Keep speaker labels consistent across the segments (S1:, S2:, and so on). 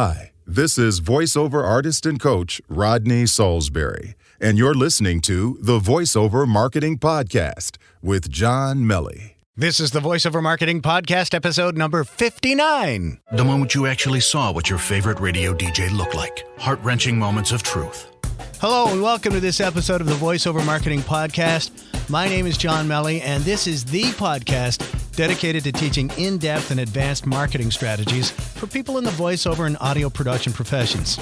S1: Hi, this is voiceover artist and coach Rodney Salisbury, and you're listening to the Voiceover Marketing Podcast with John Melly.
S2: This is the Voiceover Marketing Podcast, episode number 59.
S3: The moment you actually saw what your favorite radio DJ looked like. Heart-wrenching moments of truth.
S2: Hello, and welcome to this episode of the Voiceover Marketing Podcast. My name is John Melly, and this is the podcast dedicated to teaching in-depth and advanced marketing strategies for people in the voiceover and audio production professions.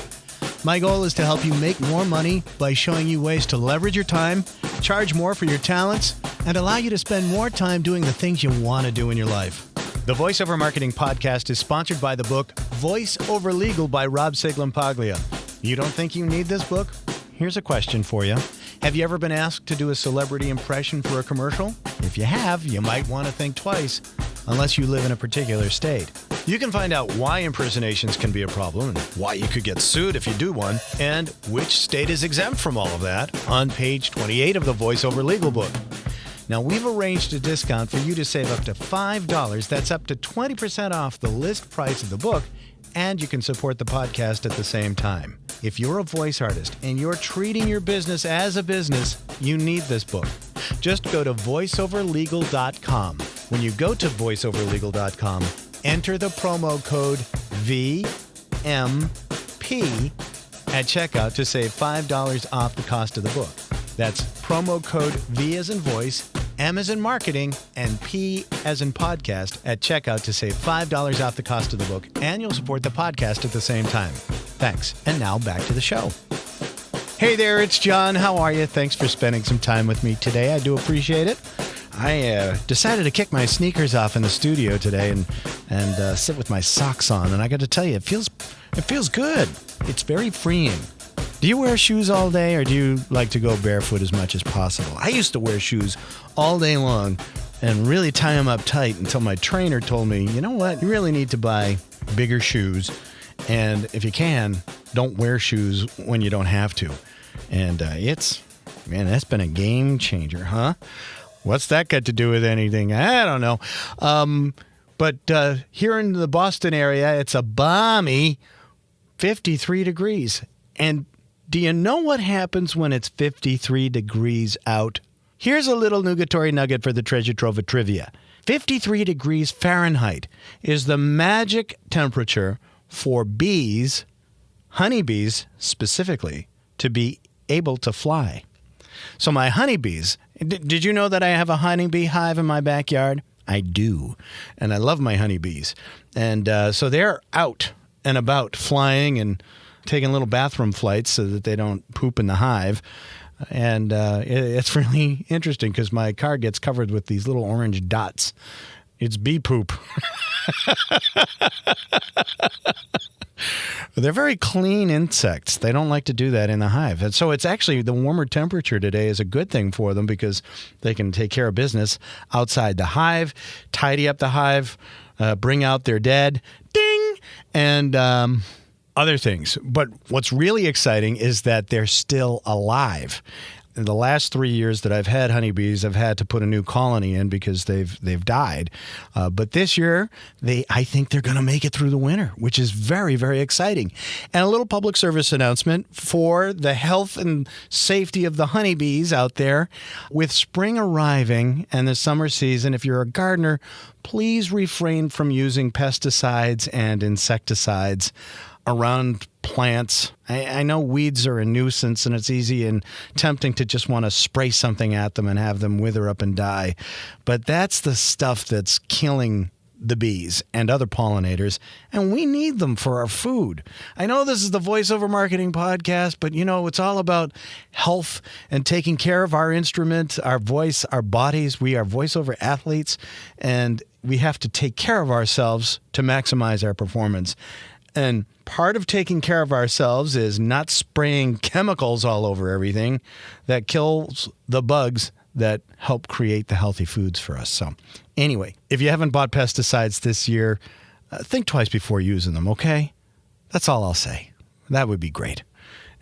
S2: My goal is to help you make more money by showing you ways to leverage your time, charge more for your talents, and allow you to spend more time doing the things you want to do in your life. The Voiceover Marketing Podcast is sponsored by the book Voice Over Legal by Rob Siglampaglia. You don't think you need this book? Here's a question for you. Have you ever been asked to do a celebrity impression for a commercial? If you have, you might want to think twice, unless you live in a particular state. You can find out why impersonations can be a problem, and why you could get sued if you do one, and which state is exempt from all of that on page 28 of the Voiceover Legal book. Now, we've arranged a discount for you to save up to $5. That's up to 20% off the list price of the book, and you can support the podcast at the same time. If you're a voice artist and you're treating your business as a business, you need this book. Just go to voiceoverlegal.com. When you go to voiceoverlegal.com, enter the promo code VMP at checkout to save $5 off the cost of the book. That's promo code V as in voice, M as in marketing, and P as in podcast at checkout to save $5 off the cost of the book, and you'll support the podcast at the same time. Thanks. And now back to the show. Hey there, it's John. How are you? Thanks for spending some time with me today. I do appreciate it. I decided to kick my sneakers off in the studio today and sit with my socks on, and I got to tell you, it feels good. It's very freeing. Do you wear shoes all day, or do you like to go barefoot as much as possible? I used to wear shoes all day long and really tie them up tight until my trainer told me, you know what, you really need to buy bigger shoes, and if you can, don't wear shoes when you don't have to. And that's been a game changer, huh? What's that got to do with anything? I don't know. But here in the Boston area, it's a balmy 53 degrees. And do you know what happens when it's 53 degrees out? Here's a little nugatory nugget for the treasure trove of trivia. 53 degrees Fahrenheit is the magic temperature for bees, honeybees specifically, to be able to fly. So my honeybees, did you know that I have a honeybee hive in my backyard? I do. And I love my honeybees. And so they're out and about flying and taking little bathroom flights so that they don't poop in the hive. And it's really interesting because my car gets covered with these little orange dots. It's bee poop. They're very clean insects. They don't like to do that in the hive. And so it's actually the warmer temperature today is a good thing for them because they can take care of business outside the hive, tidy up the hive, bring out their dead, ding, and other things. But what's really exciting is that they're still alive. In the last 3 years that I've had honeybees, I've had to put a new colony in because they've died. But this year, I think they're going to make it through the winter, which is very, very exciting. And a little public service announcement for the health and safety of the honeybees out there. With spring arriving and the summer season, if you're a gardener, please refrain from using pesticides and insecticides around plants. I know weeds are a nuisance and it's easy and tempting to just want to spray something at them and have them wither up and die. But that's the stuff that's killing the bees and other pollinators, and we need them for our food. I know this is the Voiceover Marketing Podcast, but it's all about health and taking care of our instrument, our voice, our bodies. We are voiceover athletes, and we have to take care of ourselves to maximize our performance. And part of taking care of ourselves is not spraying chemicals all over everything that kills the bugs that help create the healthy foods for us. So anyway, if you haven't bought pesticides this year, think twice before using them, okay? That's all I'll say. That would be great.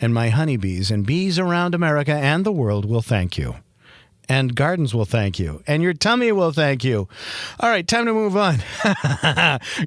S2: And my honeybees and bees around America and the world will thank you. and gardens will thank you, and your tummy will thank you. All right, time to move on.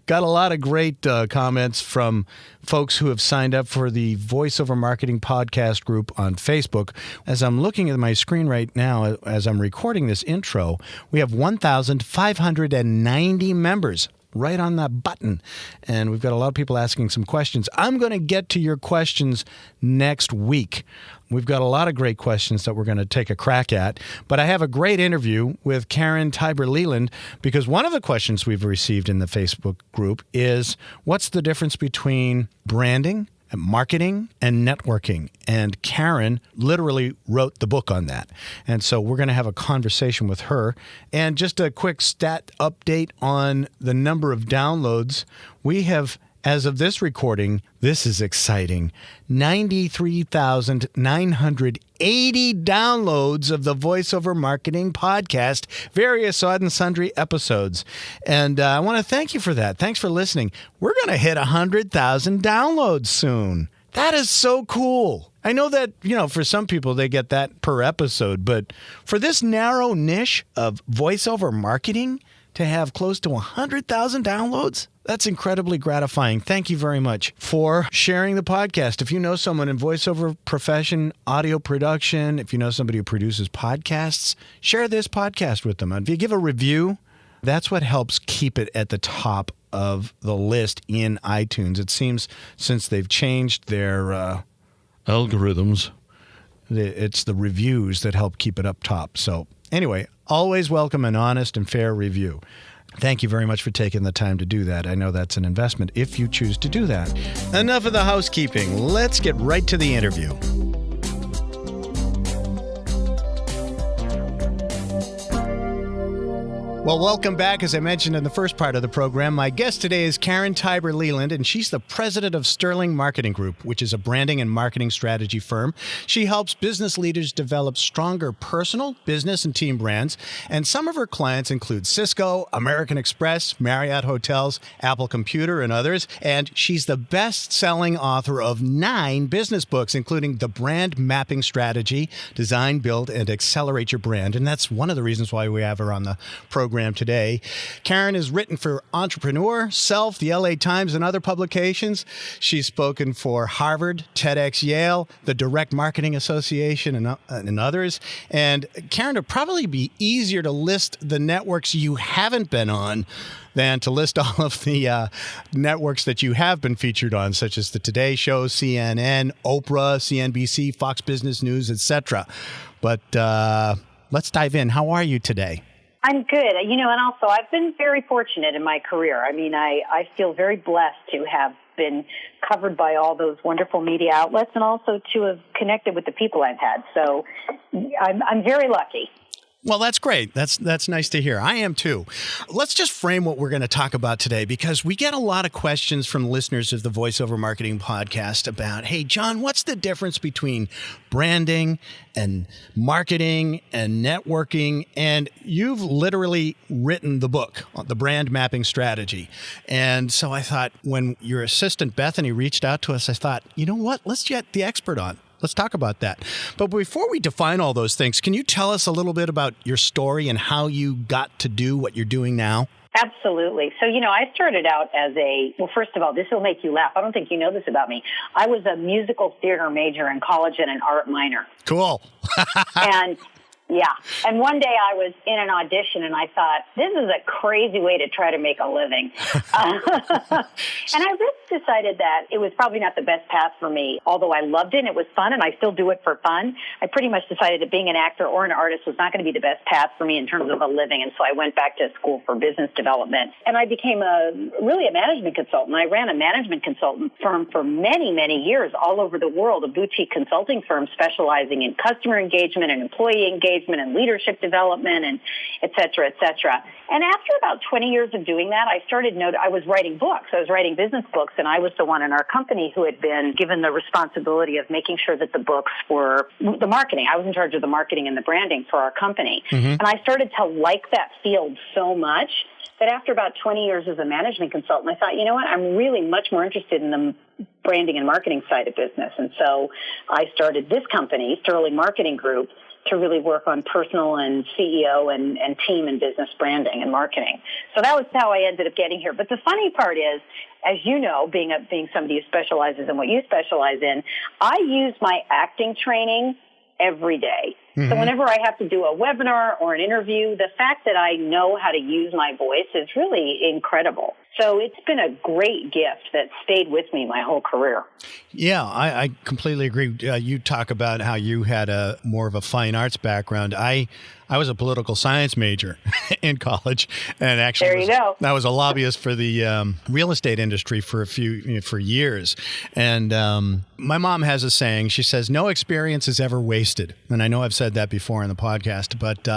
S2: Got a lot of great comments from folks who have signed up for the Voiceover Marketing Podcast group on Facebook. As I'm looking at my screen right now, as I'm recording this intro, we have 1,590 members. Right on that button. And we've got a lot of people asking some questions. I'm going to get to your questions next week. We've got a lot of great questions that we're going to take a crack at. But I have a great interview with Karen Tiber-Leland because one of the questions we've received in the Facebook group is, what's the difference between branding, marketing, and networking? And Karen literally wrote the book on that. And so we're going to have a conversation with her. And just a quick stat update on the number of downloads. We have, as of this recording, this is exciting, 93,980 downloads of the Voiceover Marketing Podcast, various odd and sundry episodes. And I want to thank you for that. Thanks for listening. We're going to hit 100,000 downloads soon. That is so cool. I know that, for some people, they get that per episode. But for this narrow niche of voiceover marketing to have close to 100,000 downloads, that's incredibly gratifying. Thank you very much for sharing the podcast. If you know someone in voiceover profession, audio production, if you know somebody who produces podcasts, share this podcast with them. If you give a review, that's what helps keep it at the top of the list in iTunes. It seems since they've changed their algorithms, it's the reviews that help keep it up top. So anyway, always welcome an honest and fair review. Thank you very much for taking the time to do that. I know that's an investment if you choose to do that. Enough of the housekeeping. Let's get right to the interview. Well, welcome back. As I mentioned in the first part of the program, my guest today is Karen Tiber-Leland, and she's the president of Sterling Marketing Group, which is a branding and marketing strategy firm. She helps business leaders develop stronger personal, business, and team brands. And some of her clients include Cisco, American Express, Marriott Hotels, Apple Computer, and others. And she's the best-selling author of 9 business books, including The Brand Mapping Strategy, Design, Build, and Accelerate Your Brand. And that's one of the reasons why we have her on the program today. Karen has written for Entrepreneur, Self, the LA Times, and other publications. She's spoken for Harvard, TEDx Yale, the Direct Marketing Association, and others. And Karen, it'd probably be easier to list the networks you haven't been on than to list all of the networks that you have been featured on, such as the Today Show, CNN, Oprah, CNBC, Fox Business News, etc. But let's dive in. How are you today?
S4: I'm good. And also I've been very fortunate in my career. I mean, I feel very blessed to have been covered by all those wonderful media outlets and also to have connected with the people I've had. So I'm very lucky.
S2: Well, that's great. That's nice to hear. I am too. Let's just frame what we're going to talk about today, because we get a lot of questions from listeners of the Voiceover Marketing Podcast about, hey, John, what's the difference between branding and marketing and networking? And you've literally written the book, The Brand Mapping Strategy. And so I thought, when your assistant Bethany reached out to us, I thought, you know what? Let's get the expert on. Let's talk about that. But before we define all those things, can you tell us a little bit about your story and how you got to do what you're doing now?
S4: Absolutely. So, I started out as first of all, this will make you laugh. I don't think you know this about me. I was a musical theater major in college and an art minor.
S2: Cool.
S4: And one day I was in an audition and I thought, this is a crazy way to try to make a living. And I just decided that it was probably not the best path for me. Although I loved it and it was fun and I still do it for fun, I pretty much decided that being an actor or an artist was not going to be the best path for me in terms of a living. And so I went back to school for business development and I became really a management consultant. I ran a management consultant firm for many, many years all over the world, a boutique consulting firm specializing in customer engagement and employee engagement and leadership development and et cetera, et cetera. And after about 20 years of doing that, I was writing books. I was writing business books, and I was the one in our company who had been given the responsibility of making sure that the books were the marketing. I was in charge of the marketing and the branding for our company. Mm-hmm. And I started to like that field so much that after about 20 years as a management consultant, I thought, you know what, I'm really much more interested in the branding and marketing side of business. And so I started this company, Sterling Marketing Group, to really work on personal and CEO and team and business branding and marketing. So that was how I ended up getting here. But the funny part is, as you know, being somebody who specializes in what you specialize in, I use my acting training every day. Mm-hmm. So whenever I have to do a webinar or an interview, the fact that I know how to use my voice is really incredible. So it's been a great gift that stayed with me my whole career.
S2: Yeah, I completely agree. You talk about how you had more of a fine arts background. I was a political science major in college, and actually
S4: there you go.
S2: I was a lobbyist for the real estate industry for for years. And my mom has a saying. She says, "No experience is ever wasted." And I know I've said that before in the podcast, but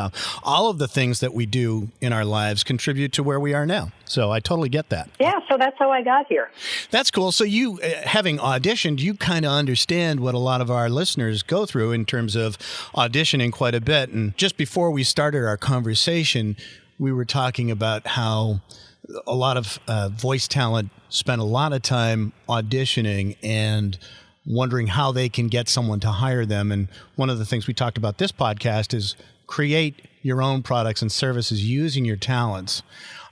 S2: all of the things that we do in our lives contribute to where we are now. So I totally get that.
S4: Yeah, so that's how I got here.
S2: That's cool. So you, having auditioned, you kind of understand what a lot of our listeners go through in terms of auditioning quite a bit. And just before we started our conversation, we were talking about how a lot of voice talent spend a lot of time auditioning and wondering how they can get someone to hire them. And one of the things we talked about this podcast is create your own products and services using your talents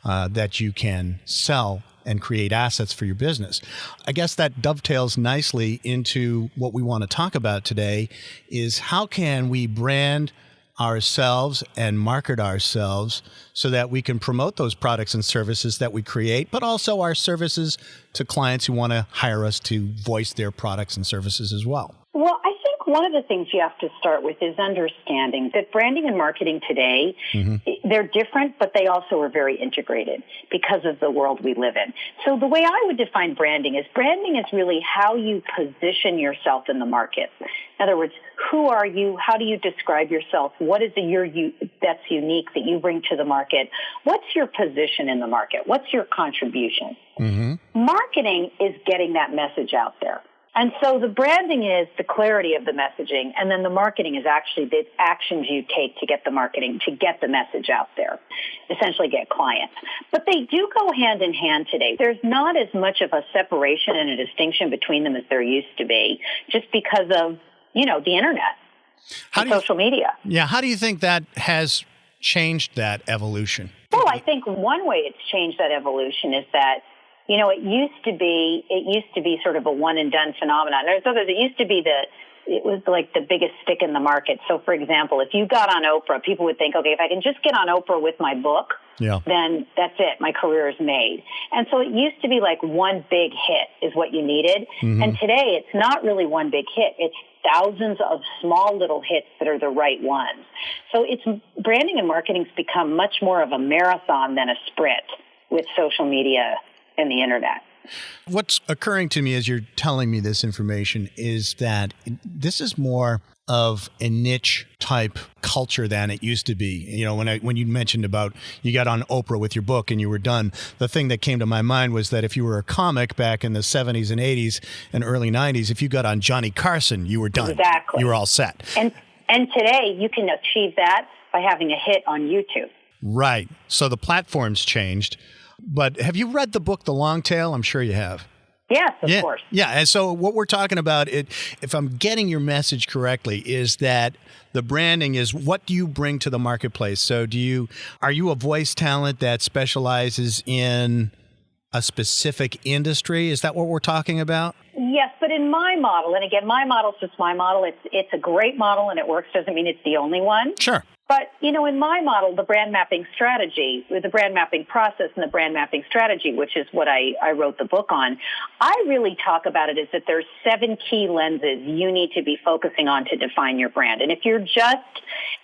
S2: that you can sell and create assets for your business. I guess that dovetails nicely into what we want to talk about today is how can we brand ourselves and market ourselves so that we can promote those products and services that we create, but also our services to clients who want to hire us to voice their products and services as well.
S4: Well, I think one of the things you have to start with is understanding that branding and marketing today, they're different, but they also are very integrated because of the world we live in. So the way I would define branding is really how you position yourself in the market. In other words, who are you? How do you describe yourself? What is it that's unique that you bring to the market? What's your position in the market? What's your contribution? Marketing is getting that message out there. And so the branding is the clarity of the messaging, and then the marketing is actually the actions you take to get the marketing, to get the message out there, essentially get clients. But they do go hand in hand today. There's not as much of a separation and a distinction between them as there used to be, just because of, the internet and social media.
S2: Yeah, how do you think that has changed that evolution?
S4: Well, I think one way it's changed that evolution is that it used to be sort of a one and done phenomenon. It used to be it was like the biggest stick in the market. So for example, if you got on Oprah, people would think, okay, if I can just get on Oprah with my book, then that's it. My career is made. And so it used to be like one big hit is what you needed. And today it's not really one big hit. It's thousands of small little hits that are the right ones. So branding and marketing's become much more of a marathon than a sprint with social media and the internet.
S2: What's occurring to me as you're telling me this information is that this is more of a niche type culture than it used to be. When you mentioned about you got on Oprah with your book and you were done, the thing that came to my mind was that if you were a comic back in the 70s and 80s and early 90s, if you got on Johnny Carson, you were done.
S4: Exactly.
S2: You were all set.
S4: And today you can achieve that by having a hit on YouTube.
S2: Right. So the platform's changed. But have you read the book, The Long Tail? I'm sure you have.
S4: Yes, of course.
S2: Yeah, and so what we're talking about, if I'm getting your message correctly, is that the branding is what do you bring to the marketplace? So are you a voice talent that specializes in a specific industry? Is that what we're talking about?
S4: Yes, but in my model, and again, my model's just my model, it's a great model and it works, doesn't mean it's the only one.
S2: Sure.
S4: But, in my model, the brand mapping strategy, the brand mapping process and the brand mapping strategy, which is what I wrote the book on, I really talk about it as that there's 7 key lenses you need to be focusing on to define your brand. And if you're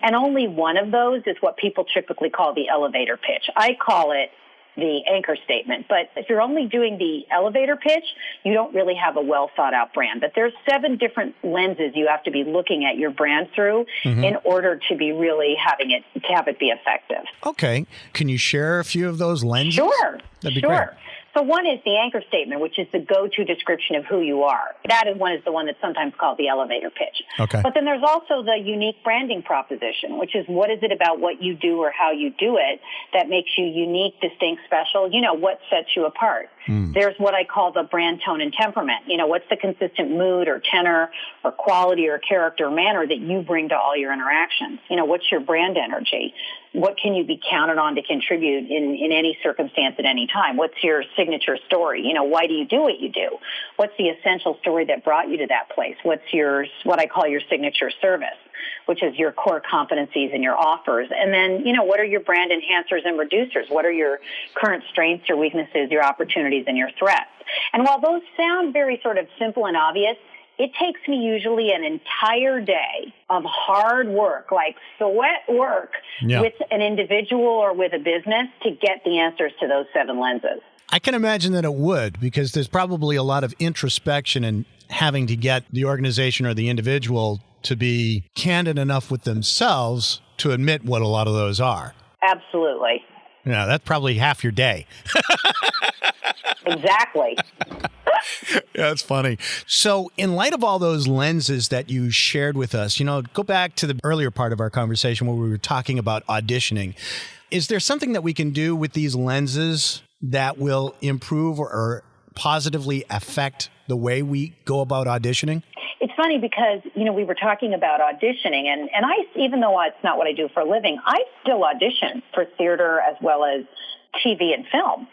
S4: and only one of those is what people typically call the elevator pitch. I call it the anchor statement. But if you're only doing the elevator pitch, you don't really have a well thought out brand. But there's 7 different lenses you have to be looking at your brand through in order to be really have it be effective.
S2: Okay. Can you share a few of those lenses?
S4: Sure.
S2: That'd be great.
S4: So one is the anchor statement, which is the go-to description of who you are. That is the one that's sometimes called the elevator pitch.
S2: Okay.
S4: But then there's also the unique branding proposition, which is what is it about what you do or how you do it that makes you unique, distinct, special? What sets you apart? There's what I call the brand tone and temperament. What's the consistent mood or tenor or quality or character or manner that you bring to all your interactions? What's your brand energy? What can you be counted on to contribute in any circumstance at any time? What's your signature story? Why do you do what you do? What's the essential story that brought you to that place? What's what I call your signature service, which is your core competencies and your offers. And then, what are your brand enhancers and reducers? What are your current strengths or weaknesses, your opportunities and your threats? And while those sound very sort of simple and obvious, it takes me usually an entire day of hard work, like sweat work, with an individual or with a business to get the answers to those 7 lenses.
S2: I can imagine that it would, because there's probably a lot of introspection and having to get the organization or the individual to be candid enough with themselves to admit what a lot of those are.
S4: Absolutely.
S2: Yeah, that's probably half your day.
S4: Exactly.
S2: Yeah, that's funny. So in light of all those lenses that you shared with us, go back to the earlier part of our conversation where we were talking about auditioning. Is there something that we can do with these lenses that will improve or positively affect the way we go about auditioning?
S4: It's funny because, we were talking about auditioning, and I, even though it's not what I do for a living, I still audition for theater as well as TV and film.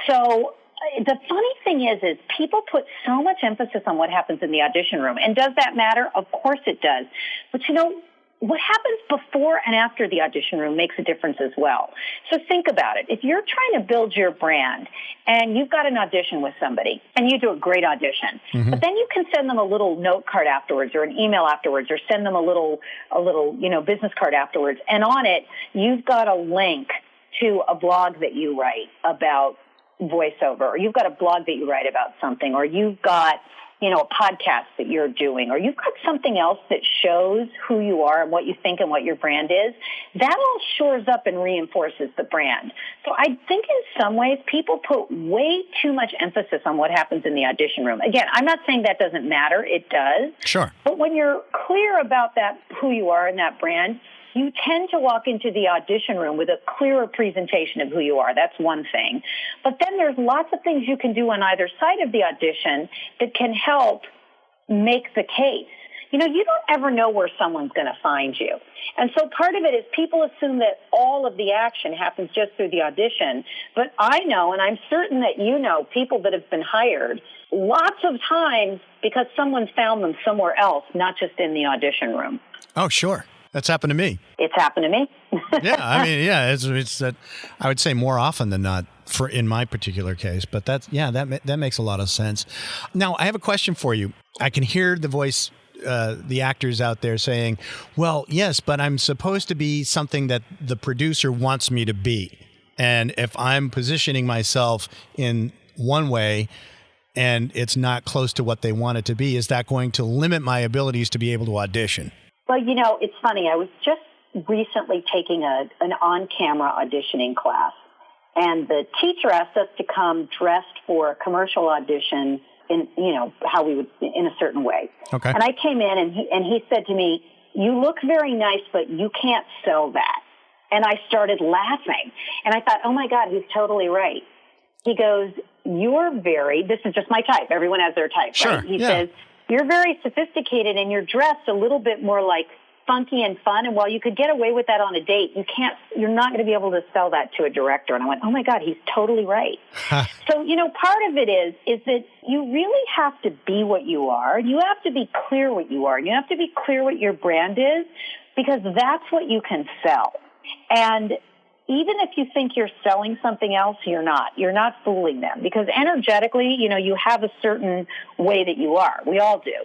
S4: So the funny thing is people put so much emphasis on what happens in the audition room. And does that matter? Of course it does. But what happens before and after the audition room makes a difference as well. So think about it. If you're trying to build your brand and you've got an audition with somebody and you do a great audition, but then you can send them a little note card afterwards or an email afterwards or send them a little business card afterwards. And on it, you've got a link to a blog that you write about voiceover, or you've got a blog that you write about something, or you've got a podcast that you're doing, or you've got something else that shows who you are and what you think and what your brand is, that all shores up and reinforces the brand. So I think in some ways people put way too much emphasis on what happens in the audition room. Again, I'm not saying that doesn't matter. It does.
S2: Sure.
S4: But when you're clear about that, who you are in that brand, you tend to walk into the audition room with a clearer presentation of who you are. That's one thing. But then there's lots of things you can do on either side of the audition that can help make the case. You don't ever know where someone's going to find you. And so part of it is people assume that all of the action happens just through the audition. But I know, and I'm certain that people that have been hired lots of times because someone's found them somewhere else, not just in the audition room.
S2: Oh, sure. That's happened to me.
S4: It's happened to me.
S2: It's that I would say more often than not in my particular case. But that makes a lot of sense. Now, I have a question for you. I can hear the actors out there saying, well, yes, but I'm supposed to be something that the producer wants me to be. And if I'm positioning myself in one way and it's not close to what they want it to be, is that going to limit my abilities to be able to audition?
S4: Well, it's funny. I was just recently taking an on-camera auditioning class, and the teacher asked us to come dressed for a commercial audition in, how we would, in a certain way.
S2: Okay.
S4: And I came in, and he said to me, "You look very nice, but you can't sell that." And I started laughing, and I thought, oh my God, he's totally right. He goes, this is just my type. Everyone has their type,
S2: sure,
S4: right? He says, you're very sophisticated and you're dressed a little bit more like funky and fun. And while you could get away with that on a date, you're not going to be able to sell that to a director. And I went, oh my God, he's totally right. So, part of it is that you really have to be what you are. You have to be clear what you are. You have to be clear what your brand is, because that's what you can sell. And even if you think you're selling something else, you're not. You're not fooling them, because energetically, you have a certain way that you are. We all do.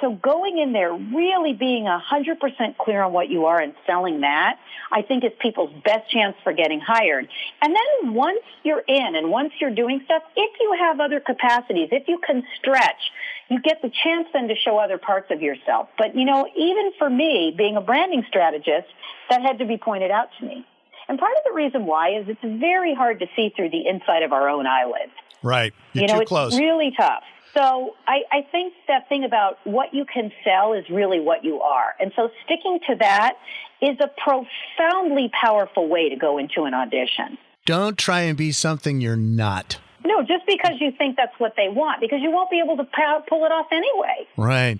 S4: So going in there, really being 100% clear on what you are and selling that, I think is people's best chance for getting hired. And then once you're in and once you're doing stuff, if you have other capacities, if you can stretch, you get the chance then to show other parts of yourself. But, even for me, being a branding strategist, that had to be pointed out to me. And part of the reason why is it's very hard to see through the inside of our own eyelids.
S2: Right. You're too close.
S4: It's really tough. So I think that thing about what you can sell is really what you are. And so sticking to that is a profoundly powerful way to go into an audition.
S2: Don't try and be something you're not.
S4: No, just because you think that's what they want, because you won't be able to pull it off anyway.
S2: Right.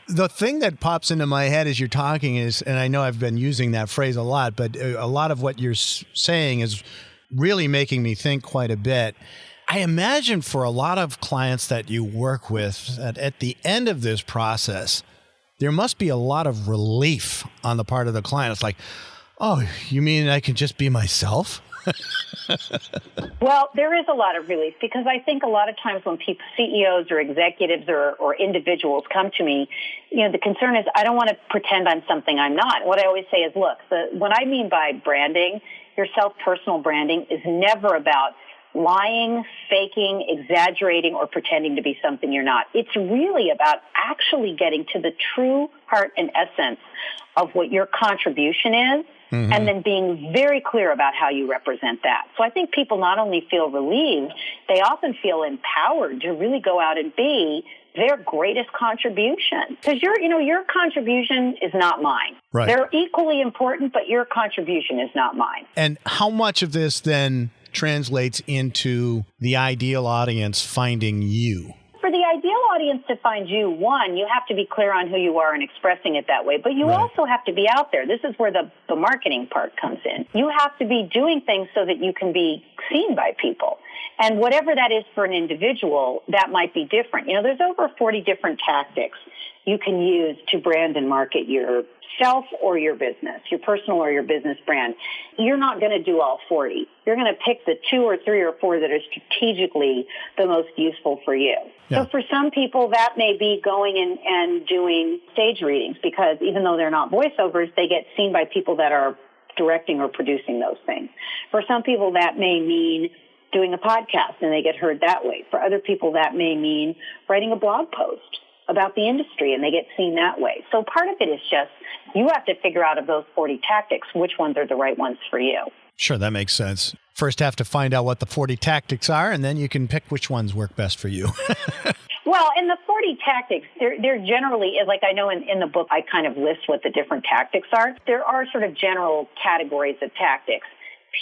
S2: The thing that pops into my head as you're talking is, and I know I've been using that phrase a lot, but a lot of what you're saying is really making me think quite a bit. I imagine for a lot of clients that you work with, that at the end of this process, there must be a lot of relief on the part of the client. It's like, oh, you mean I can just be myself?
S4: Well, there is a lot of relief, because I think a lot of times when people, CEOs or executives or individuals come to me, the concern is I don't want to pretend I'm something I'm not. What I always say is, look, what I mean by branding, your self-personal branding, is never about lying, faking, exaggerating, or pretending to be something you're not. It's really about actually getting to the true heart and essence of what your contribution is, and then being very clear about how you represent that. So I think people not only feel relieved, they often feel empowered to really go out and be their greatest contribution. Because your contribution is not mine.
S2: Right.
S4: They're equally important, but your contribution is not mine.
S2: And how much of this then translates into the ideal audience finding you?
S4: For the ideal audience to find you, one, you have to be clear on who you are and expressing it that way, but you also have to be out there. This is where the marketing part comes in. You have to be doing things so that you can be seen by people. And whatever that is for an individual, that might be different. There's over 40 different tactics you can use to brand and market yourself or your business, your personal or your business brand. You're not going to do all 40. You're going to pick the 2 or 3 or 4 that are strategically the most useful for you. Yeah. So for some people, that may be going in and doing stage readings, because even though they're not voiceovers, they get seen by people that are directing or producing those things. For some people, that may mean doing a podcast and they get heard that way. For other people, that may mean writing a blog post about the industry and they get seen that way. So part of it is just, you have to figure out of those 40 tactics, which ones are the right ones for you.
S2: Sure, that makes sense. First have to find out what the 40 tactics are, and then you can pick which ones work best for you.
S4: Well, in the 40 tactics, there generally is, like I know in the book, I kind of list what the different tactics are. There are sort of general categories of tactics: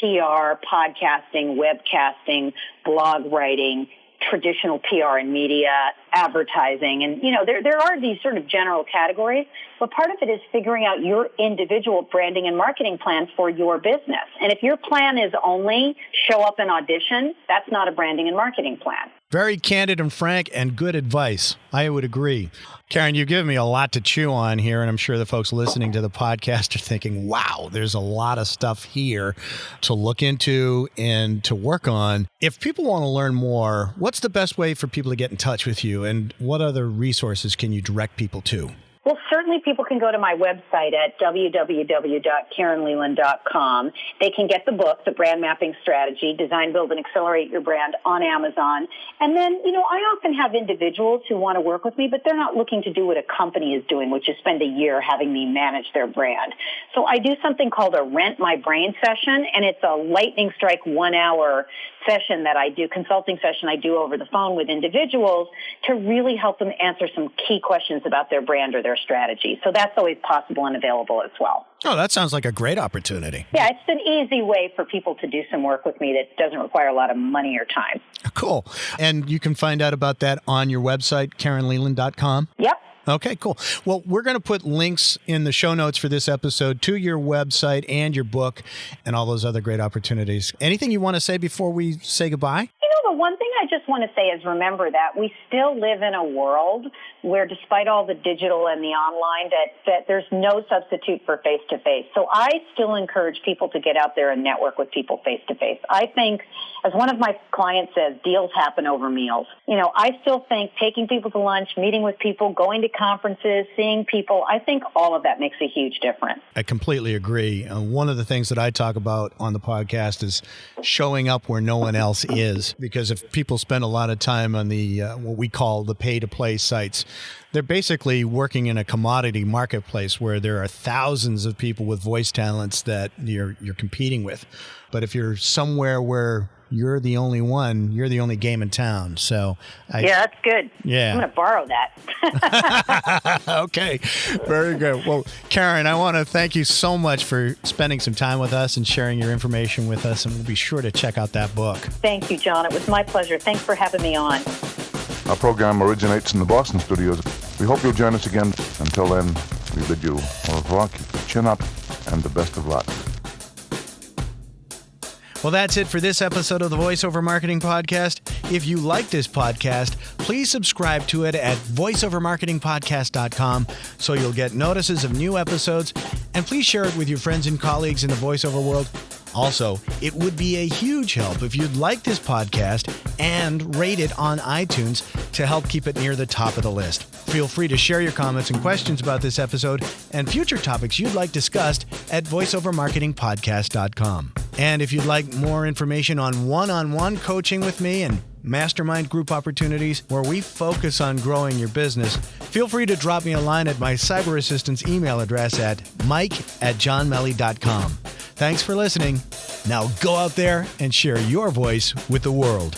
S4: PR, podcasting, webcasting, blog writing, traditional PR and media, advertising. And, there are these sort of general categories, but part of it is figuring out your individual branding and marketing plan for your business. And if your plan is only show up and audition, that's not a branding and marketing plan.
S2: Very candid and frank and good advice. I would agree. Karen, you've given me a lot to chew on here, and I'm sure the folks listening to the podcast are thinking, wow, there's a lot of stuff here to look into and to work on. If people want to learn more, what's the best way for people to get in touch with you, and what other resources can you direct people to?
S4: Well, certainly people can go to my website at www.karenleland.com. They can get the book, The Brand Mapping Strategy, Design, Build, and Accelerate Your Brand, on Amazon. And then, I often have individuals who want to work with me, but they're not looking to do what a company is doing, which is spend a year having me manage their brand. So I do something called a Rent My Brain session, and it's a lightning strike 1-hour session that I do, consulting session I do over the phone with individuals to really help them answer some key questions about their brand or their strategy. So that's always possible and available as well.
S2: Oh, that sounds like a great opportunity.
S4: Yeah, it's an easy way for people to do some work with me that doesn't require a lot of money or time.
S2: Cool. And you can find out about that on your website, KarenLeland.com?
S4: Yep.
S2: Okay, cool. Well, we're going to put links in the show notes for this episode to your website and your book and all those other great opportunities. Anything you want to say before we say goodbye?
S4: The one thing I just want to say is remember that we still live in a world where, despite all the digital and the online, that there's no substitute for face-to-face. So I still encourage people to get out there and network with people face-to-face. I think, as one of my clients says, deals happen over meals. I still think taking people to lunch, meeting with people, going to conferences, seeing people, I think all of that makes a huge difference.
S2: I completely agree. One of the things that I talk about on the podcast is showing up where no one else is, because if people spend a lot of time on the what we call the pay-to-play sites, they're basically working in a commodity marketplace where there are thousands of people with voice talents that you're competing with. But if you're somewhere where you're the only one, you're the only game in town. So
S4: yeah, that's good.
S2: Yeah.
S4: I'm going to borrow that.
S2: Okay. Very good. Well, Karen, I want to thank you so much for spending some time with us and sharing your information with us. And we'll be sure to check out that book.
S4: Thank you, John. It was my pleasure. Thanks for having me on.
S5: Our program originates in the Boston studios. We hope you'll join us again. Until then, we bid you au revoir, keep your chin up, and the best of luck.
S2: Well, that's it for this episode of the VoiceOver Marketing Podcast. If you like this podcast, please subscribe to it at voiceovermarketingpodcast.com so you'll get notices of new episodes, and please share it with your friends and colleagues in the voiceover world. Also, it would be a huge help if you'd like this podcast and rate it on iTunes to help keep it near the top of the list. Feel free to share your comments and questions about this episode and future topics you'd like discussed at voiceovermarketingpodcast.com. And if you'd like more information on one-on-one coaching with me and mastermind group opportunities where we focus on growing your business, feel free to drop me a line at my cyber assistant's email address at mike@johnmelly.com. Thanks for listening. Now go out there and share your voice with the world.